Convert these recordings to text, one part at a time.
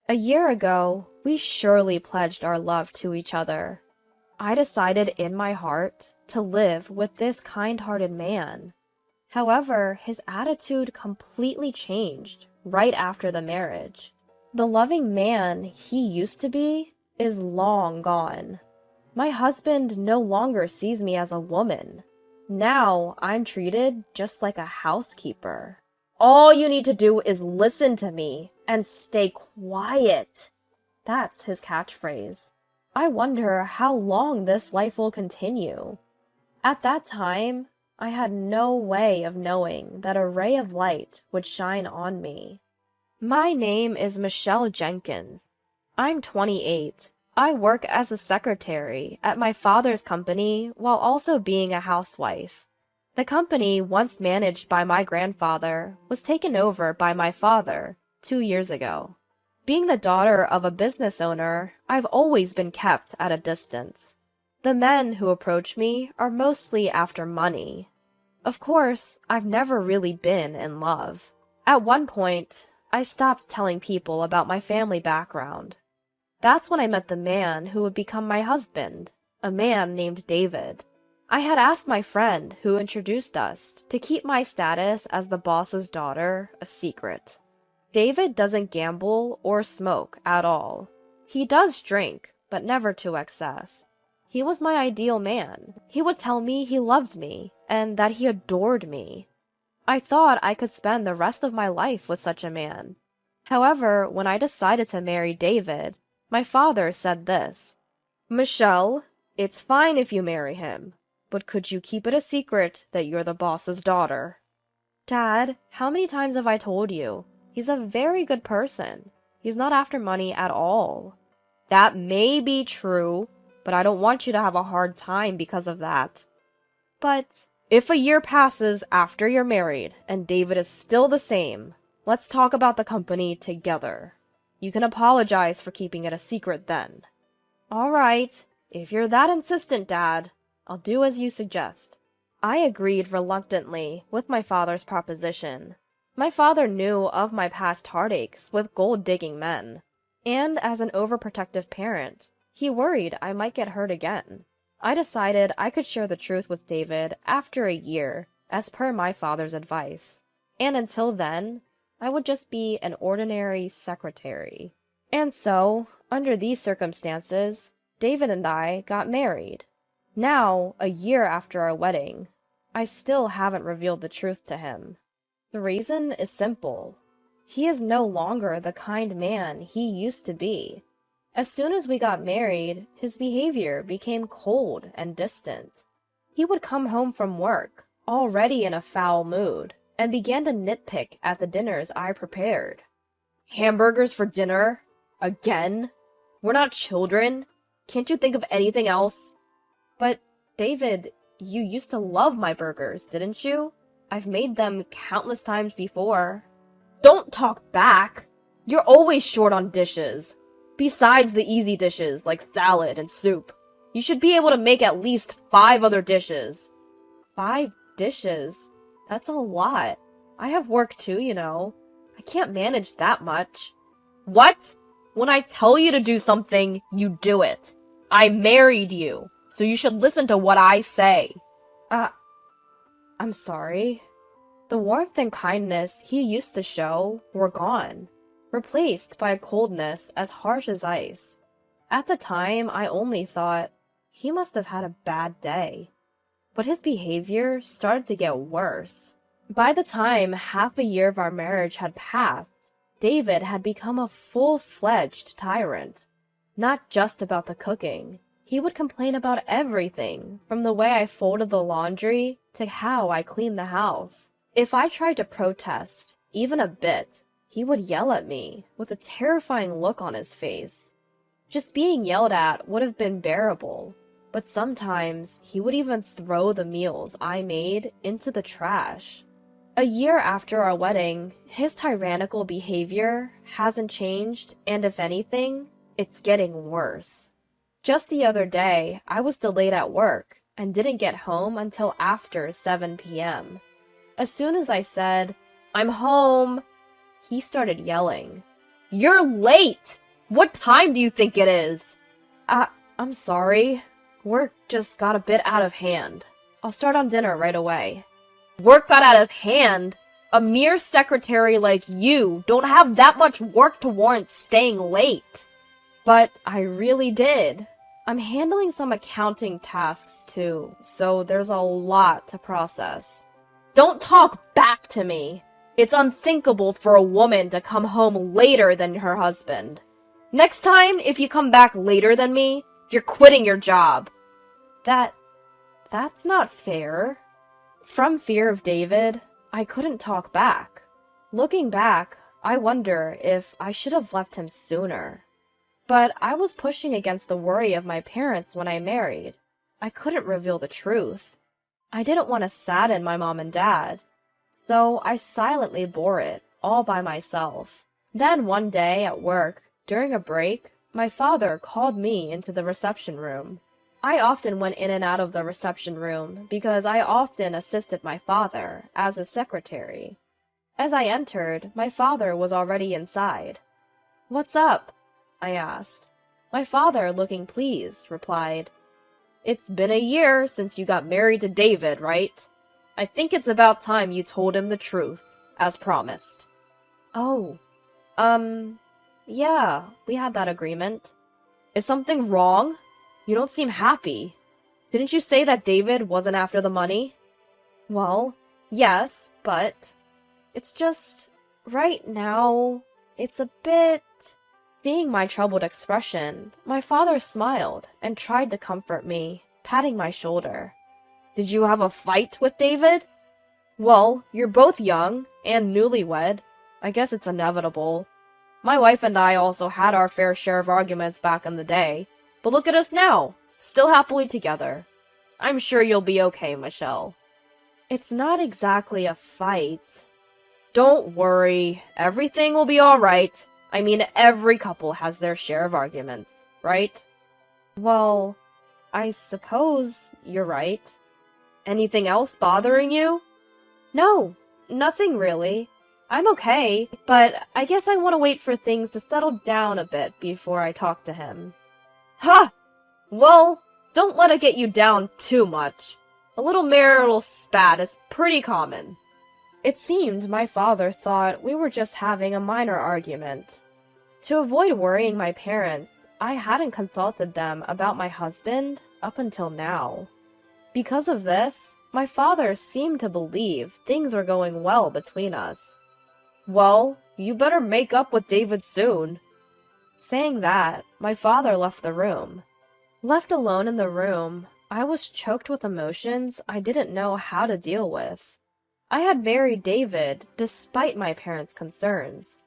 A year ago, we surely pledged our love to each other. I decided in my heart to live with this kind-hearted man. However, his attitude completely changed right after the marriage. The loving man he used to be is long gone. My husband no longer sees me as a woman. Now I'm treated just like a housekeeper. All you need to do is listen to me and stay quiet. That's his catchphrase. I wonder how long this life will continue. At that time, I had no way of knowing that a ray of light would shine on me. My name is Michelle Jenkins. I'm 28. I work as a secretary at my father's company while also being a housewife. The company, once managed by my grandfather, was taken over by my father 2 years ago. Being the daughter of a business owner, I've always been kept at a distance. The men who approach me are mostly after money. Of course, I've never really been in love. At one point, I stopped telling people about my family background. That's when I met the man who would become my husband, a man named David. I had asked my friend who introduced us to keep my status as the boss's daughter a secret. David doesn't gamble or smoke at all. He does drink, but never to excess. He was my ideal man. He would tell me he loved me and that he adored me. I thought I could spend the rest of my life with such a man. However, when I decided to marry David, my father said this: "Michelle, it's fine if you marry him, but could you keep it a secret that you're the boss's daughter?" Dad, how many times have I told you? He's a very good person. He's not after money at all. That may be true, but I don't want you to have a hard time because of that. But if a year passes after you're married and David is still the same, let's talk about the company together. You can apologize for keeping it a secret then. All right, if you're that insistent, Dad, I'll do as you suggest. I agreed reluctantly with my father's proposition. My father knew of my past heartaches with gold-digging men, and as an overprotective parent, he worried I might get hurt again. I decided I could share the truth with David after a year, as per my father's advice, and until then, I would just be an ordinary secretary. And so, under these circumstances, David and I got married. Now, a year after our wedding, I still haven't revealed the truth to him. The reason is simple. He is no longer the kind man he used to be. As soon as we got married, his behavior became cold and distant. He would come home from work, already in a foul mood, and began to nitpick at the dinners I prepared. Hamburgers for dinner? Again? We're not children. Can't you think of anything else? But, David, you used to love my burgers, didn't you? I've made them countless times before. Don't talk back! You're always short on dishes. Besides the easy dishes, like salad and soup. You should be able to make at least 5 other dishes. 5 dishes? That's a lot. I have work too, you know. I can't manage that much. What? When I tell you to do something, you do it. I married you, so you should listen to what I say. I'm sorry. The warmth and kindness he used to show were gone, replaced by a coldness as harsh as ice. At the time, I only thought, he must have had a bad day. But his behavior started to get worse. By the time half a year of our marriage had passed, David had become a full-fledged tyrant. Not just about the cooking. He would complain about everything, from the way I folded the laundry to how I cleaned the house. If I tried to protest, even a bit, he would yell at me with a terrifying look on his face. Just being yelled at would have been bearable, but sometimes he would even throw the meals I made into the trash. A year after our wedding, his tyrannical behavior hasn't changed, and if anything, it's getting worse. Just the other day, I was delayed at work and didn't get home until after 7 p.m. As soon as I said, "I'm home," he started yelling. You're late! What time do you think it is? I'm sorry. Work just got a bit out of hand. I'll start on dinner right away. Work got out of hand? A mere secretary like you don't have that much work to warrant staying late. But I really did. I'm handling some accounting tasks too, so there's a lot to process. Don't talk back to me. It's unthinkable for a woman to come home later than her husband. Next time, if you come back later than me, you're quitting your job. That's not fair. From fear of David, I couldn't talk back. Looking back, I wonder if I should have left him sooner. But I was pushing against the worry of my parents when I married. I couldn't reveal the truth. I didn't want to sadden my mom and dad. So I silently bore it, all by myself. Then one day at work, during a break, my father called me into the reception room. I often went in and out of the reception room because I often assisted my father as a secretary. As I entered, my father was already inside. "What's up?" I asked. My father, looking pleased, replied, "It's been a year since you got married to David, right? I think it's about time you told him the truth, as promised." "Oh, yeah, we had that agreement." "Is something wrong? You don't seem happy. Didn't you say that David wasn't after the money?" "Well, yes, but it's just, right now, it's a bit..." Seeing my troubled expression, my father smiled and tried to comfort me, patting my shoulder. "Did you have a fight with David?" "Well, you're both young and newlywed. I guess it's inevitable. My wife and I also had our fair share of arguments back in the day, but look at us now, still happily together. I'm sure you'll be okay, Michelle." "It's not exactly a fight." "Don't worry, everything will be alright. I mean, every couple has their share of arguments, right?" "Well, I suppose you're right." "Anything else bothering you?" "No, nothing really. I'm okay, but I guess I want to wait for things to settle down a bit before I talk to him." "Ha! Well, don't let it get you down too much. A little marital spat is pretty common." It seemed my father thought we were just having a minor argument. To avoid worrying my parents, I hadn't consulted them about my husband up until now. Because of this, my father seemed to believe things were going well between us. "Well, you better make up with David soon." Saying that, my father left the room. Left alone in the room, I was choked with emotions I didn't know how to deal with. I had married David despite my parents' concerns.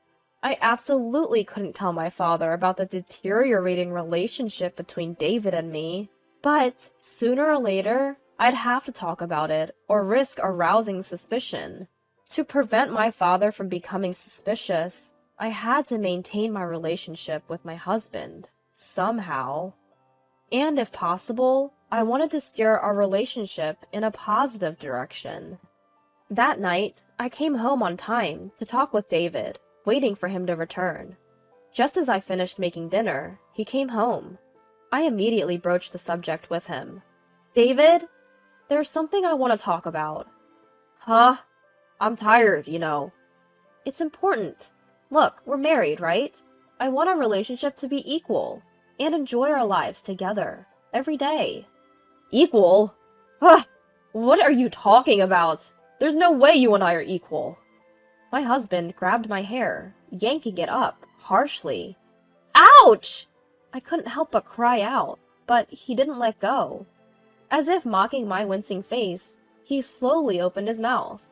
I absolutely couldn't tell my father about the deteriorating relationship between David and me, but sooner or later, I'd have to talk about it or risk arousing suspicion. To prevent my father from becoming suspicious, I had to maintain my relationship with my husband, somehow. And if possible, I wanted to steer our relationship in a positive direction. That night, I came home on time to talk with David, waiting for him to return. Just as I finished making dinner, he came home. I immediately broached the subject with him. "David, there's something I want to talk about." "Huh? I'm tired, you know." "It's important. Look, we're married, right? I want our relationship to be equal, and enjoy our lives together, every day." "Equal? Huh? What are you talking about? There's no way you and I are equal." My husband grabbed my hair, yanking it up, harshly. "Ouch!" I couldn't help but cry out, but he didn't let go. As if mocking my wincing face, he slowly opened his mouth.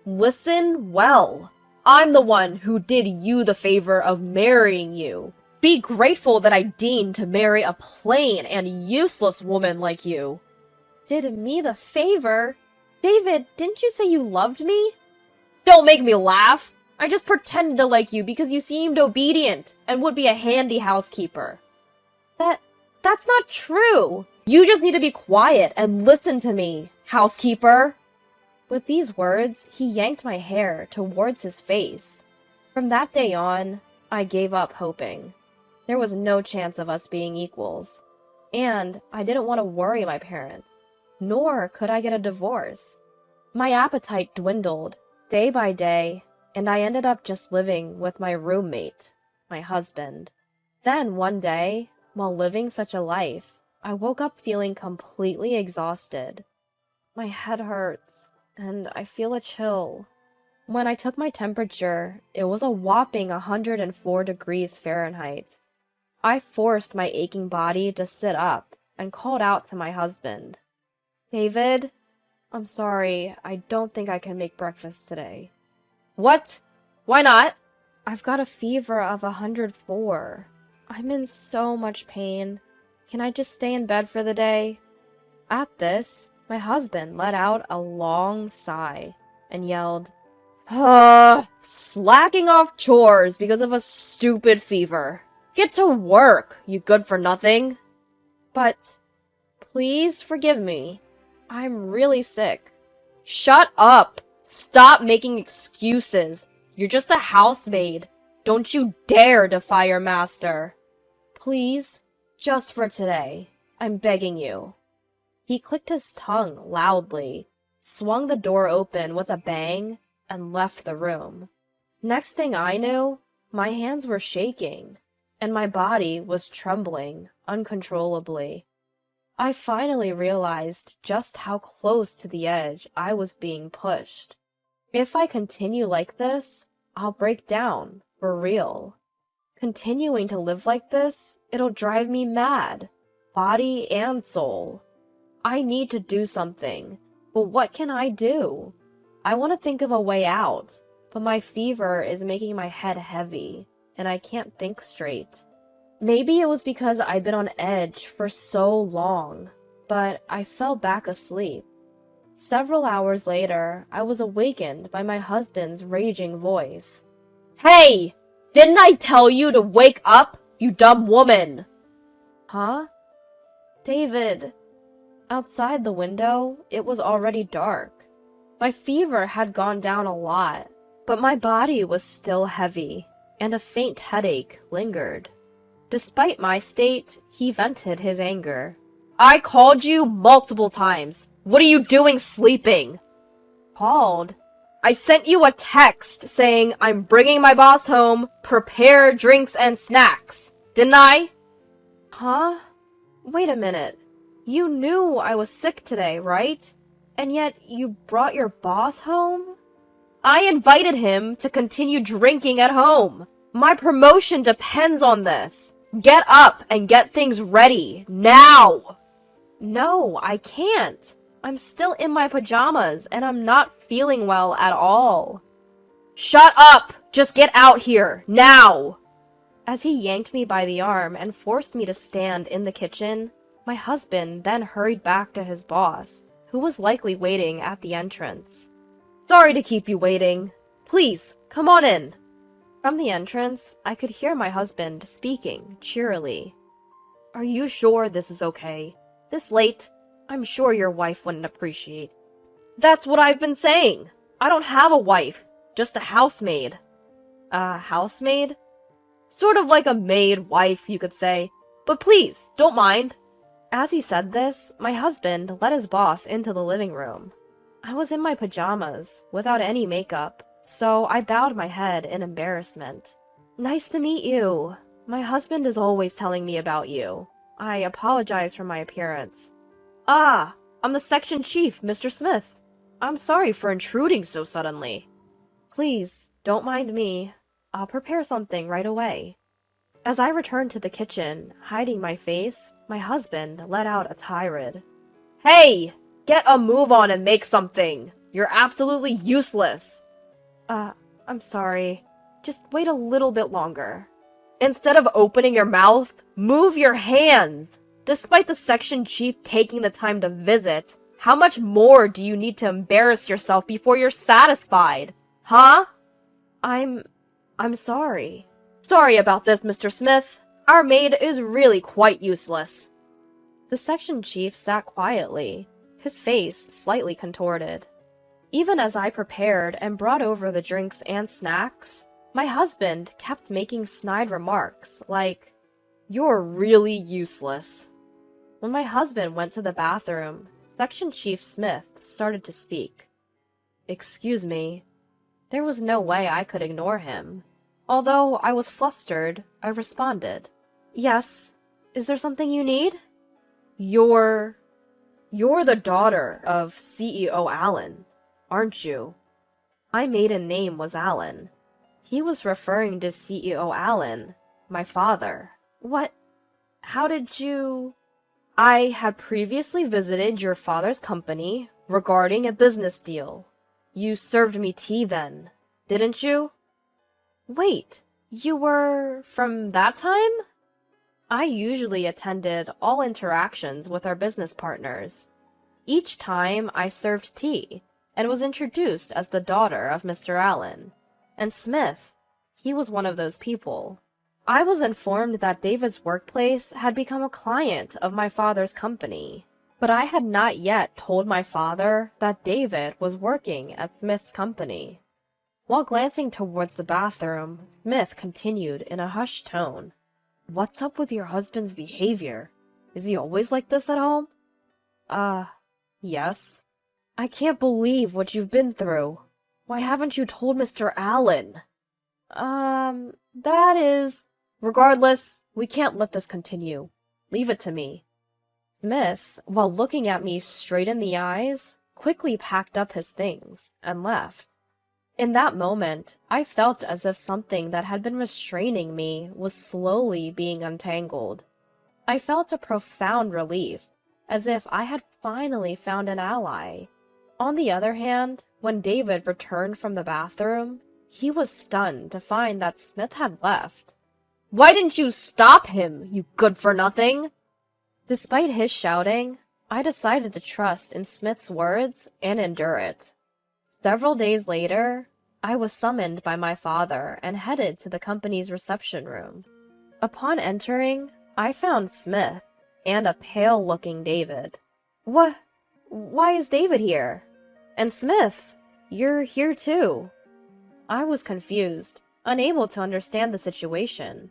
"Listen well. I'm the one who did you the favor of marrying you. Be grateful that I deigned to marry a plain and useless woman like you." "Did me the favor? David, didn't you say you loved me?" "Don't make me laugh! I just pretended to like you because you seemed obedient and would be a handy housekeeper." That's not true! You just need to be quiet and listen to me, housekeeper!" With these words, he yanked my hair towards his face. From that day on, I gave up hoping. There was no chance of us being equals. And I didn't want to worry my parents, nor could I get a divorce. My appetite dwindled day by day, and I ended up just living with my roommate, my husband. Then one day, while living such a life, I woke up feeling completely exhausted. My head hurts, and I feel a chill. When I took my temperature, it was a whopping 104 degrees Fahrenheit. I forced my aching body to sit up and called out to my husband. "David, I'm sorry, I don't think I can make breakfast today." "What? Why not?" "I've got a fever of 104. I'm in so much pain. Can I just stay in bed for the day?" At this, my husband let out a long sigh and yelled, slacking off chores because of a stupid fever. Get to work, you good-for-nothing." "But, please forgive me. I'm really sick." "Shut up! Stop making excuses. You're just a housemaid. Don't you dare defy your master." "Please, just for today. I'm begging you." He clicked his tongue loudly, swung the door open with a bang, and left the room. Next thing I knew, my hands were shaking, and my body was trembling uncontrollably. I finally realized just how close to the edge I was being pushed. If I continue like this, I'll break down, for real. Continuing to live like this, it'll drive me mad, body and soul. I need to do something, but what can I do? I want to think of a way out, but my fever is making my head heavy, and I can't think straight. Maybe it was because I'd been on edge for so long, but I fell back asleep. Several hours later, I was awakened by my husband's raging voice. "Hey! Didn't I tell you to wake up, you dumb woman?" "Huh?" "David." Outside the window, it was already dark. My fever had gone down a lot, but my body was still heavy, and a faint headache lingered. Despite my state, he vented his anger. "I called you multiple times. What are you doing sleeping?" "Called?" "I sent you a text saying I'm bringing my boss home, prepare drinks and snacks. Didn't I?" "Huh? Wait a minute. You knew I was sick today, right? And yet you brought your boss home?" "I invited him to continue drinking at home. My promotion depends on this. Get up and get things ready, now!" "No, I can't. I'm still in my pajamas, and I'm not feeling well at all." "Shut up! Just get out here, now!" As he yanked me by the arm and forced me to stand in the kitchen, my husband then hurried back to his boss, who was likely waiting at the entrance. "Sorry to keep you waiting. Please, come on in." From the entrance, I could hear my husband speaking cheerily. "Are you sure this is okay? This late? I'm sure your wife wouldn't appreciate." "That's what I've been saying. I don't have a wife, just a housemaid." "A housemaid?" "Sort of like a maid wife, you could say. But please, don't mind." As he said this, my husband led his boss into the living room. I was in my pajamas, without any makeup, so I bowed my head in embarrassment. "Nice to meet you. My husband is always telling me about you. I apologize for my appearance." "Ah, I'm the section chief, Mr. Smith. I'm sorry for intruding so suddenly." "Please, don't mind me. I'll prepare something right away." As I returned to the kitchen, hiding my face, my husband let out a tirade. "Hey! Get a move on and make something! You're absolutely useless!" I'm sorry. Just wait a little bit longer." "Instead of opening your mouth, move your hands! Despite the section chief taking the time to visit, how much more do you need to embarrass yourself before you're satisfied? Huh?" I'm sorry." "Sorry about this, Mr. Smith. Our maid is really quite useless." The section chief sat quietly, his face slightly contorted. Even as I prepared and brought over the drinks and snacks, My husband kept making snide remarks like, "You're really useless." When my husband went to the bathroom, Section Chief Smith started to speak. "Excuse me." There was no way I could ignore him. Although I was flustered, I responded. "Yes, is there something you need?" You're the daughter of CEO Allen, aren't you?" My maiden name was Allen. He was referring to CEO Allen, my father. What? How did you... I had previously visited your father's company regarding a business deal. You served me tea then, didn't you? Wait, you were from that time? I usually attended all interactions with our business partners. Each time I served tea and was introduced as the daughter of Mr. Allen. And Smith, he was one of those people. I was informed that David's workplace had become a client of my father's company, but I had not yet told my father that David was working at Smith's company. While glancing towards the bathroom, Smith continued in a hushed tone. "What's up with your husband's behavior? Is he always like this at home?" Yes. "I can't believe what you've been through. Why haven't you told Mr. Allen?" That is... Regardless, we can't let this continue. Leave it to me." Smith, while looking at me straight in the eyes, quickly packed up his things and left. In that moment, I felt as if something that had been restraining me was slowly being untangled. I felt a profound relief, as if I had finally found an ally. On the other hand, when David returned from the bathroom, he was stunned to find that Smith had left. "Why didn't you stop him, you good-for-nothing?" Despite his shouting, I decided to trust in Smith's words and endure it. Several days later, I was summoned by my father and headed to the company's reception room. Upon entering, I found Smith and a pale-looking David. Why is David here? And Smith, you're here too." I was confused, unable to understand the situation.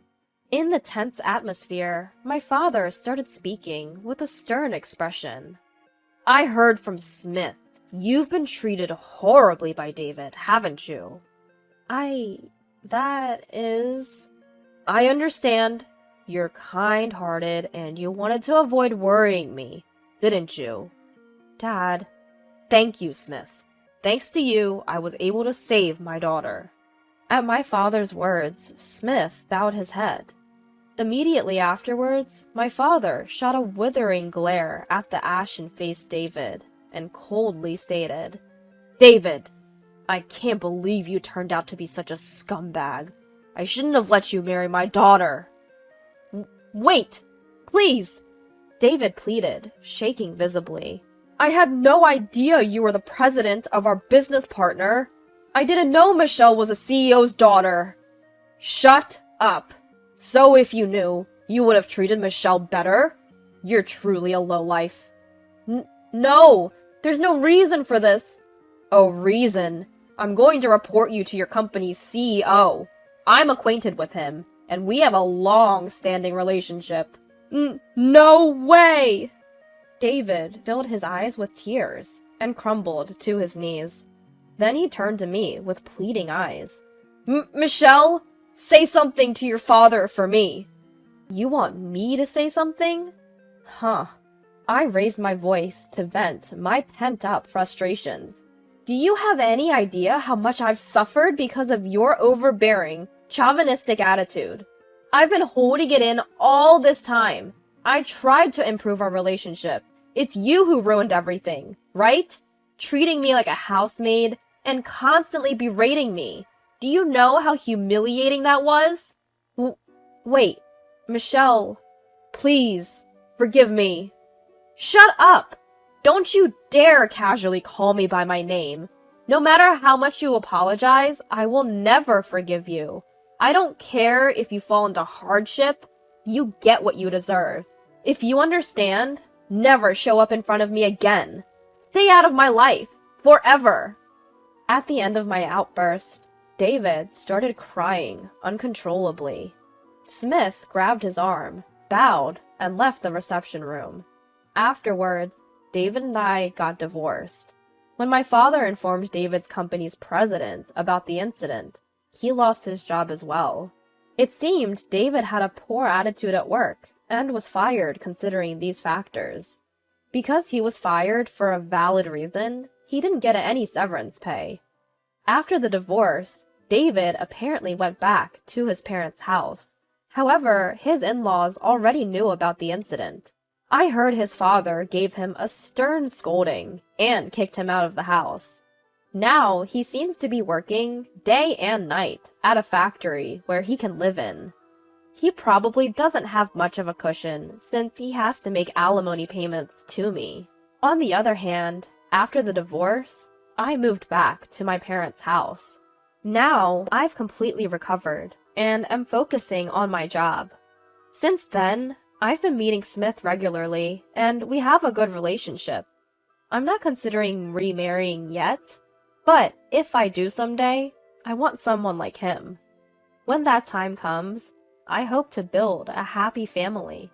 In the tense atmosphere, my father started speaking with a stern expression. "I heard from Smith. You've been treated horribly by David, haven't you?" That is... "I understand. You're kind-hearted and you wanted to avoid worrying me, didn't you?" "Dad." "Thank you, Smith. Thanks to you, I was able to save my daughter." At my father's words, Smith bowed his head. Immediately afterwards, my father shot a withering glare at the ashen-faced David and coldly stated, "David, I can't believe you turned out to be such a scumbag. I shouldn't have let you marry my daughter." "Wait! Please!" David pleaded, shaking visibly. "I had no idea you were the president of our business partner. I didn't know Michelle was a CEO's daughter." "Shut up! So if you knew, you would have treated Michelle better? You're truly a lowlife." No! There's no reason for this." "Oh, reason? I'm going to report you to your company's CEO. I'm acquainted with him, and we have a long-standing relationship." No way!" David filled his eyes with tears and crumbled to his knees. Then he turned to me with pleading eyes. Michelle, say something to your father for me." "You want me to say something?" Huh. I raised my voice to vent my pent-up frustrations. "Do you have any idea how much I've suffered because of your overbearing, chauvinistic attitude? I've been holding it in all this time. I tried to improve our relationship. It's you who ruined everything, right? Treating me like a housemaid and constantly berating me. Do you know how humiliating that was?" Wait, Michelle, please, forgive me." "Shut up! Don't you dare casually call me by my name. No matter how much you apologize, I will never forgive you. I don't care if you fall into hardship. You get what you deserve. If you understand, never show up in front of me again. Stay out of my life, forever." At the end of my outburst, David started crying uncontrollably. Smith grabbed his arm, bowed, and left the reception room. Afterwards, David and I got divorced. When my father informed David's company's president about the incident, he lost his job as well. It seemed David had a poor attitude at work and was fired considering these factors. Because he was fired for a valid reason, he didn't get any severance pay. After the divorce, David apparently went back to his parents' house. However, his in-laws already knew about the incident. I heard his father gave him a stern scolding and kicked him out of the house. Now, he seems to be working day and night at a factory where he can live in. He probably doesn't have much of a cushion since he has to make alimony payments to me. On the other hand, after the divorce, I moved back to my parents' house. Now, I've completely recovered and am focusing on my job. Since then, I've been meeting Smith regularly, and we have a good relationship. I'm not considering remarrying yet, but if I do someday, I want someone like him. When that time comes, I hope to build a happy family.